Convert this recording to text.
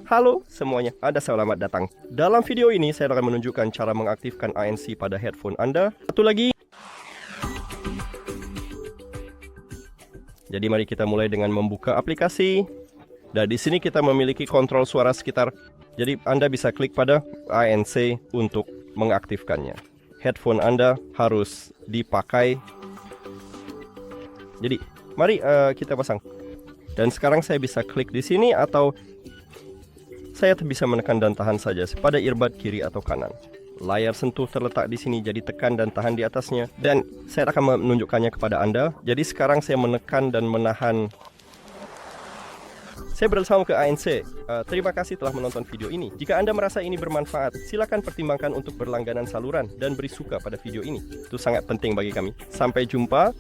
Halo semuanya, selamat datang. Dalam video ini saya akan menunjukkan cara mengaktifkan ANC pada headphone Anda. Satu lagi. Jadi mari kita mulai dengan membuka aplikasi. Dan di sini kita memiliki kontrol suara sekitar. Jadi Anda bisa klik pada ANC untuk mengaktifkannya. Headphone Anda harus dipakai. Jadi mari kita pasang. Dan sekarang saya bisa klik di sini atau saya bisa menekan dan tahan saja pada earbud kiri atau kanan. Layar sentuh terletak di sini, jadi tekan dan tahan di atasnya. Dan saya akan menunjukkannya kepada Anda. Jadi sekarang saya menekan dan menahan. Saya bersama ke ANC. Terima kasih telah menonton video ini. Jika Anda merasa ini bermanfaat, silakan pertimbangkan untuk berlangganan saluran dan beri suka pada video ini. Itu sangat penting bagi kami. Sampai jumpa.